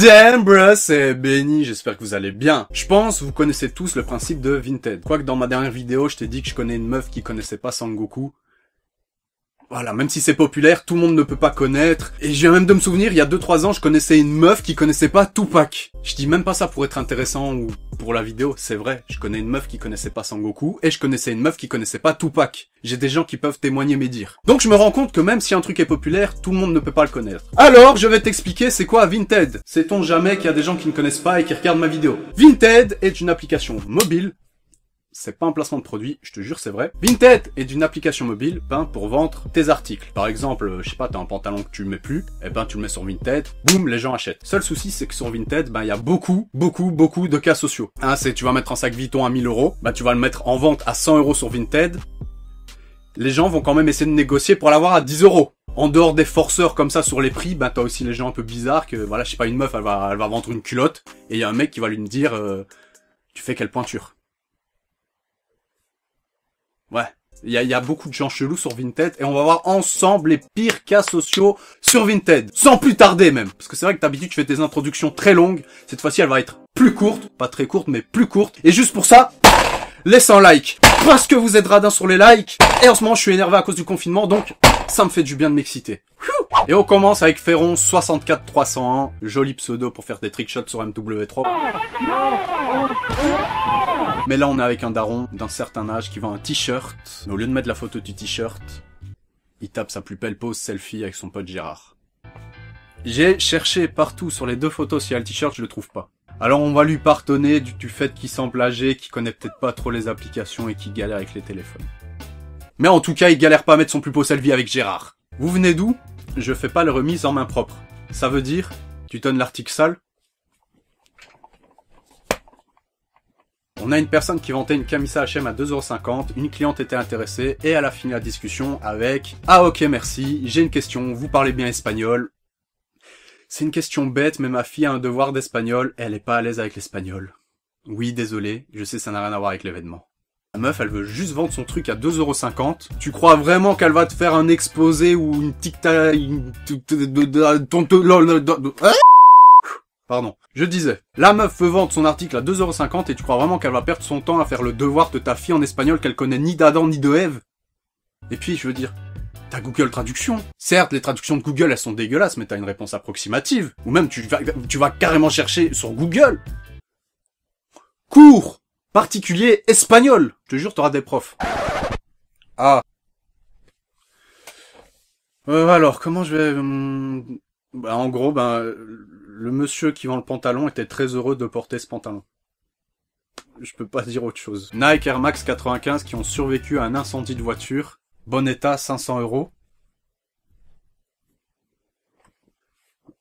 Damn bro, c'est Benny, j'espère que vous allez bien. Je pense vous connaissez tous le principe de Vinted. Quoique dans ma dernière vidéo, je t'ai dit que je connais une meuf qui connaissait pas Sangoku. Voilà, même si c'est populaire, tout le monde ne peut pas connaître. Et je viens même de me souvenir, il y a 2-3 ans, je connaissais une meuf qui connaissait pas Tupac. Je dis même pas ça pour être intéressant ou pour la vidéo, c'est vrai. Je connais une meuf qui connaissait pas Sangoku et je connaissais une meuf qui connaissait pas Tupac. J'ai des gens qui peuvent témoigner mes dires. Donc je me rends compte que même si un truc est populaire, tout le monde ne peut pas le connaître. Alors, je vais t'expliquer c'est quoi Vinted. Sait-on jamais qu'il y a des gens qui ne connaissent pas et qui regardent ma vidéo. Vinted est une application mobile. C'est pas un placement de produit, je te jure, c'est vrai. Vinted est une application mobile, pour vendre tes articles. Par exemple, je sais pas, t'as un pantalon que tu mets plus, tu le mets sur Vinted, boum, les gens achètent. Seul souci, c'est que sur Vinted, il y a beaucoup de cas sociaux. Tu vas mettre un sac Vuitton à 1000 euros, tu vas le mettre en vente à 100 euros sur Vinted. Les gens vont quand même essayer de négocier pour l'avoir à 10 euros. En dehors des forceurs comme ça sur les prix, t'as aussi les gens un peu bizarres que, voilà, je sais pas, une meuf, elle va vendre une culotte, et il y a un mec qui va lui dire, tu fais quelle pointure? Ouais, il y a beaucoup de gens chelous sur Vinted et on va voir ensemble les pires cas sociaux sur Vinted. Sans plus tarder même. Parce que c'est vrai que d'habitude tu fais des introductions très longues. Cette fois-ci elle va être plus courte. Pas très courte mais plus courte. Et juste pour ça, laisse un like. Parce que vous êtes radin sur les likes. Et en ce moment je suis énervé à cause du confinement donc ça me fait du bien de m'exciter. Et on commence avec Ferron 64301. Joli pseudo pour faire des trickshots sur MW3. Mais là, on est avec un daron d'un certain âge qui vend un t-shirt. Mais au lieu de mettre la photo du t-shirt, il tape sa plus belle pose selfie avec son pote Gérard. J'ai cherché partout sur les deux photos s'il y a le t-shirt, je le trouve pas. Alors on va lui pardonner du fait qu'il semble âgé, qu'il connaît peut-être pas trop les applications et qu'il galère avec les téléphones. Mais en tout cas, il galère pas à mettre son plus beau selfie avec Gérard. Vous venez d'où? Je fais pas les remises en main propre. Ça veut dire, tu donnes l'article sale. On a une personne qui vantait une camisa H&M à 2,50 €, une cliente était intéressée et elle a fini la discussion avec « Ah ok merci, j'ai une question, vous parlez bien espagnol ?» C'est une question bête mais ma fille a un devoir d'espagnol, elle est pas à l'aise avec l'espagnol. Oui désolé, je sais ça n'a rien à voir avec l'événement. La meuf elle veut juste vendre son truc à 2,50 €, tu crois vraiment qu'elle va te faire un exposé ou une Pardon. Je disais, la meuf veut vendre son article à 2,50 € et tu crois vraiment qu'elle va perdre son temps à faire le devoir de ta fille en espagnol qu'elle connaît ni d'Adam ni de Ève? Et puis, je veux dire, t'as Google Traduction. Certes, les traductions de Google, elles sont dégueulasses, mais t'as une réponse approximative. Ou même, tu vas carrément chercher sur Google. Cours particulier espagnol. Je te jure, t'auras des profs. Ah. Alors, comment je vais... en gros, le monsieur qui vend le pantalon était très heureux de porter ce pantalon. Je peux pas dire autre chose. Nike Air Max 95 qui ont survécu à un incendie de voiture. Bon état, 500 €.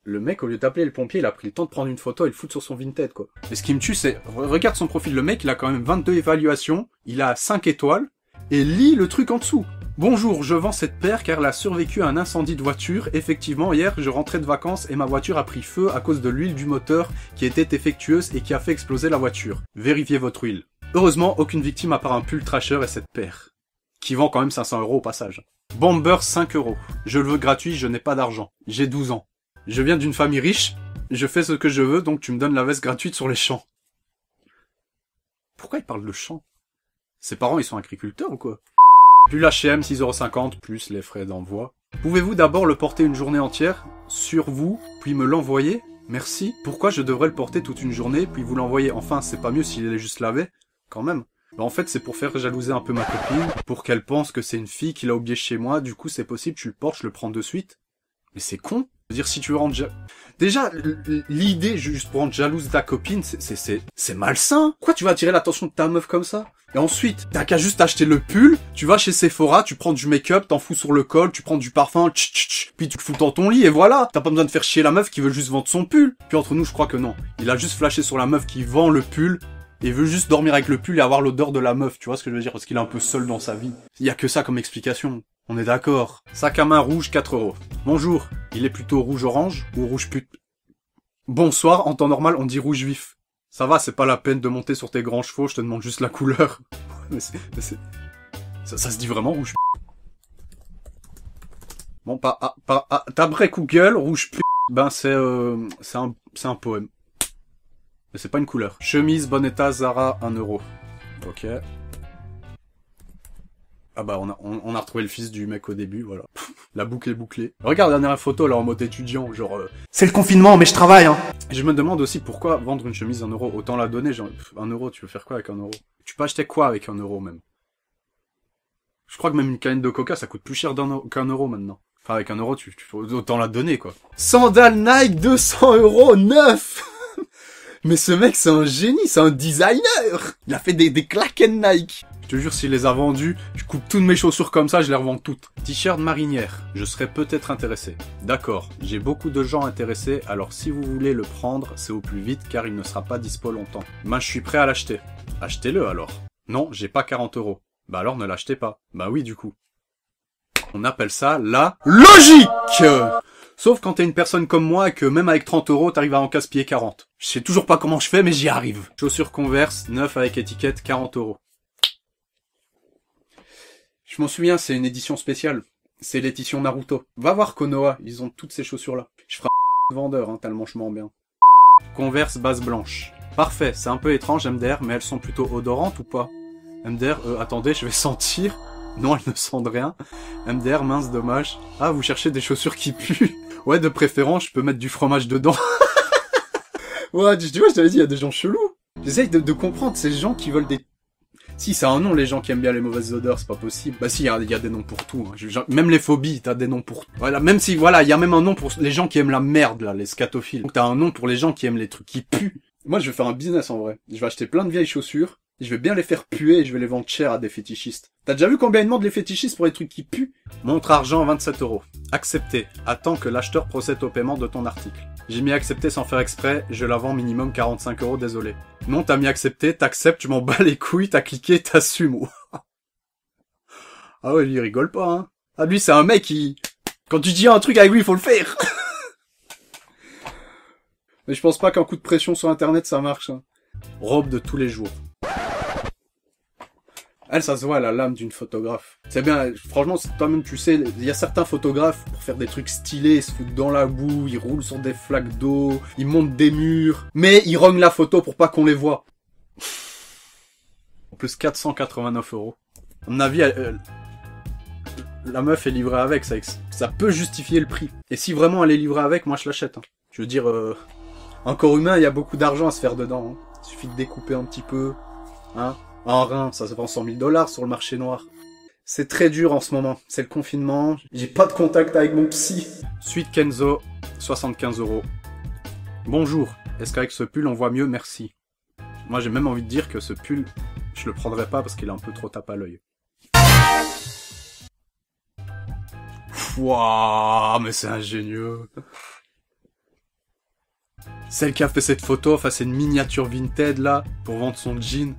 Le mec, au lieu d'appeler le pompier, il a pris le temps de prendre une photo et le foutre sur son Vinted, quoi. Et ce qui me tue, c'est... Regarde son profil, le mec, il a quand même 22 évaluations, il a 5 étoiles, et lis le truc en dessous. Bonjour, je vends cette paire car elle a survécu à un incendie de voiture. Effectivement, hier, je rentrais de vacances et ma voiture a pris feu à cause de l'huile du moteur qui était défectueuse et qui a fait exploser la voiture. Vérifiez votre huile. Heureusement, aucune victime à part un pull Trasher et cette paire. Qui vend quand même 500 € au passage. Bomber 5 €. Je le veux gratuit, je n'ai pas d'argent. J'ai 12 ans. Je viens d'une famille riche. Je fais ce que je veux, donc tu me donnes la veste gratuite sur les champs. Pourquoi il parle de champs? Ses parents, ils sont agriculteurs ou quoi? Plus l'H&M 6,50 € plus les frais d'envoi. Pouvez-vous d'abord le porter une journée entière sur vous, puis me l'envoyer? Merci. Pourquoi je devrais le porter toute une journée, puis vous l'envoyer? Enfin, c'est pas mieux s'il est juste lavé? Quand même. En fait, c'est pour faire jalouser un peu ma copine, pour qu'elle pense que c'est une fille qui l'a oublié chez moi, du coup c'est possible, tu le portes, je le prends de suite. Mais c'est con. Je veux dire, si tu veux rendre déjà, l'idée juste pour rendre jalouse ta copine, c'est malsain. Pourquoi tu vas attirer l'attention de ta meuf comme ça? Et ensuite, t'as qu'à juste acheter le pull, tu vas chez Sephora, tu prends du make-up, t'en fous sur le col, tu prends du parfum, puis tu le fous dans ton lit et voilà. T'as pas besoin de faire chier la meuf qui veut juste vendre son pull. Puis entre nous, je crois que non. Il a juste flashé sur la meuf qui vend le pull et veut juste dormir avec le pull et avoir l'odeur de la meuf. Tu vois ce que je veux dire? Parce qu'il est un peu seul dans sa vie. Il y a que ça comme explication. On est d'accord. Sac à main rouge, 4 €. Bonjour. Il est plutôt rouge-orange ou rouge pute? Bonsoir, en temps normal, on dit rouge vif. Ça va, c'est pas la peine de monter sur tes grands chevaux, je te demande juste la couleur. Ça se dit vraiment rouge. Bon, d'après Google, rouge Ben c'est un poème. Mais c'est pas une couleur. Chemise, bon état, Zara, 1 euro. Ok. Ah bah on a retrouvé le fils du mec au début, voilà. La boucle est bouclée. Regarde la dernière photo là en mode étudiant, genre c'est le confinement mais je travaille hein. Et je me demande aussi pourquoi vendre une chemise 1 euro, autant la donner, genre 1 euro, tu veux faire quoi avec 1 euro? Tu peux acheter quoi avec 1 euro même? Je crois que même une canette de coca ça coûte plus cher qu'un euro maintenant. Enfin avec 1 euro tu autant la donner quoi. Sandales Nike 200 euros neuf. Mais ce mec c'est un génie, c'est un designer. Il a fait des claquettes Nike. Je te jure, s'il les a vendus, je coupe toutes mes chaussures comme ça, je les revends toutes. T-shirt marinière, je serais peut-être intéressé. D'accord, j'ai beaucoup de gens intéressés, alors si vous voulez le prendre, c'est au plus vite car il ne sera pas dispo longtemps. Ben je suis prêt à l'acheter. Achetez-le alors. Non, j'ai pas 40 euros. Bah alors ne l'achetez pas. Bah oui du coup. On appelle ça la logique. Sauf quand t'es une personne comme moi et que même avec 30 euros, t'arrives à en casse-pied 40. Je sais toujours pas comment je fais, mais j'y arrive. Chaussures Converse, 9 avec étiquette, 40 euros. Je m'en souviens, c'est une édition spéciale. C'est l'édition Naruto. Va voir Konoha, ils ont toutes ces chaussures-là. Je ferai un vendeur, hein, tellement je m'en bien. Converse base blanche. Parfait, c'est un peu étrange MDR, mais elles sont plutôt odorantes ou pas? MDR, attendez, je vais sentir. Non, elles ne sentent rien. MDR, mince, dommage. Ah, vous cherchez des chaussures qui puent? Ouais, de préférence, je peux mettre du fromage dedans. Ouais, tu vois, je t'avais dit, il y a des gens chelous. J'essaye de comprendre ces gens qui veulent des... Si, c'est un nom, les gens qui aiment bien les mauvaises odeurs, c'est pas possible. Bah si, il y a des noms pour tout. Hein. Même les phobies, t'as des noms pour tout. Voilà, même si, voilà, il y a même un nom pour les gens qui aiment la merde, là, les scatophiles. Donc t'as un nom pour les gens qui aiment les trucs qui puent. Moi, je vais faire un business, en vrai. Je vais acheter plein de vieilles chaussures, je vais bien les faire puer et je vais les vendre cher à des fétichistes. T'as déjà vu combien ils demandent les fétichistes pour les trucs qui puent? Montre argent, 27 euros. Accepté. Attends que l'acheteur procède au paiement de ton article. J'ai mis accepté sans faire exprès, je la vends minimum 45 euros, désolé. Non, t'as mis accepté, t'acceptes, je m'en bats les couilles, t'as cliqué, t'assumes. Ah ouais, lui, il rigole pas, hein. Ah, lui, c'est un mec qui... Quand tu dis un truc avec lui, il faut le faire. Mais je pense pas qu'un coup de pression sur Internet, ça marche, hein. Robe de tous les jours. Elle, ça se voit, elle a l'âme d'une photographe. C'est bien, franchement, toi-même, tu sais, il y a certains photographes, pour faire des trucs stylés, ils se foutent dans la boue, ils roulent sur des flaques d'eau, ils montent des murs, mais ils rognent la photo pour pas qu'on les voit. En plus, 489 euros. À mon avis, la meuf est livrée avec, ça peut justifier le prix. Et si vraiment elle est livrée avec, moi je l'achète. Hein. Je veux dire, un corps humain, il y a beaucoup d'argent à se faire dedans. Hein. Il suffit de découper un petit peu, hein. Un rein, ça se vend 100 000 $ sur le marché noir. C'est très dur en ce moment. C'est le confinement. J'ai pas de contact avec mon psy. Suite Kenzo, 75 euros. Bonjour. Est-ce qu'avec ce pull on voit mieux? Merci. Moi j'ai même envie de dire que ce pull, je le prendrais pas parce qu'il est un peu trop tape à l'œil. Wouah, mais c'est ingénieux. Celle qui a fait cette photo, enfin c'est une miniature Vinted là, pour vendre son jean.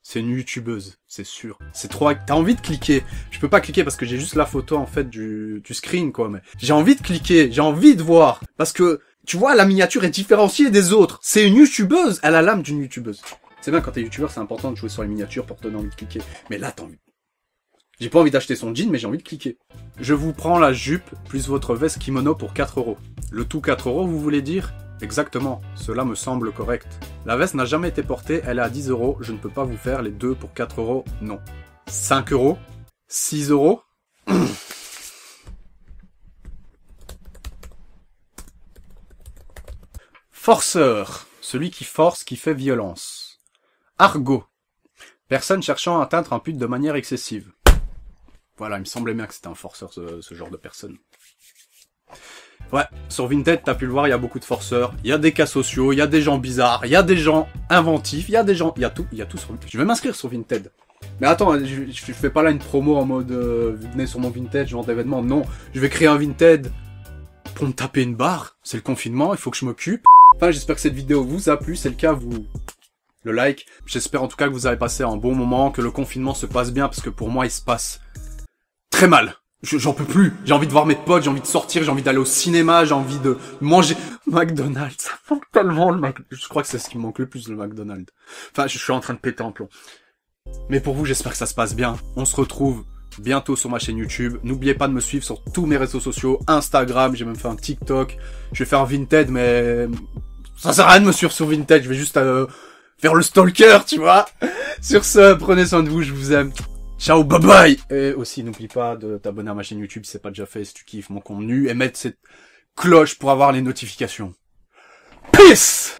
C'est une youtubeuse, c'est sûr. C'est trop... T'as envie de cliquer. Je peux pas cliquer parce que j'ai juste la photo, en fait, du screen, quoi. Mais j'ai envie de cliquer, j'ai envie de voir. Parce que, tu vois, la miniature est différenciée des autres. C'est une youtubeuse, elle a l'âme d'une youtubeuse. C'est bien, quand t'es youtubeur, c'est important de jouer sur les miniatures pour te donner envie de cliquer. Mais là, t'as envie... J'ai pas envie d'acheter son jean, mais j'ai envie de cliquer. Je vous prends la jupe, plus votre veste kimono pour 4 euros. Le tout 4 euros, vous voulez dire? Exactement, cela me semble correct. La veste n'a jamais été portée, elle est à 10 euros, je ne peux pas vous faire les deux pour 4 euros, non. 5 euros? 6 euros? Forceur, celui qui force, qui fait violence. Argot, personne cherchant à atteindre un but de manière excessive. Voilà, il me semblait bien que c'était un forceur, ce genre de personne. Ouais, sur Vinted, t'as pu le voir, il y a beaucoup de forceurs, il y a des cas sociaux, il y a des gens bizarres, il y a des gens inventifs, il y a des gens... Il y a tout sur Vinted. Je vais m'inscrire sur Vinted. Mais attends, je fais pas là une promo en mode venez sur mon Vinted, je vends des vêtements. Non, je vais créer un Vinted pour me taper une barre. C'est le confinement, il faut que je m'occupe. Enfin, j'espère que cette vidéo vous a plu, c'est le cas, vous... Le like. J'espère en tout cas que vous avez passé un bon moment, que le confinement se passe bien, parce que pour moi, il se passe très mal. J'en peux plus. J'ai envie de voir mes potes, j'ai envie de sortir, j'ai envie d'aller au cinéma, j'ai envie de manger McDonald's. Ça manque tellement le McDonald's. Je crois que c'est ce qui me manque le plus, le McDonald's. Enfin, je suis en train de péter un plomb. Mais pour vous, j'espère que ça se passe bien. On se retrouve bientôt sur ma chaîne YouTube. N'oubliez pas de me suivre sur tous mes réseaux sociaux, Instagram, j'ai même fait un TikTok. Je vais faire Vinted, mais ça sert à rien de me suivre sur Vinted, je vais juste faire le stalker, tu vois. Sur ce, prenez soin de vous, je vous aime. Ciao, bye bye. Et aussi, n'oublie pas de t'abonner à ma chaîne YouTube si c'est pas déjà fait, si tu kiffes mon contenu, et mettre cette cloche pour avoir les notifications. Peace!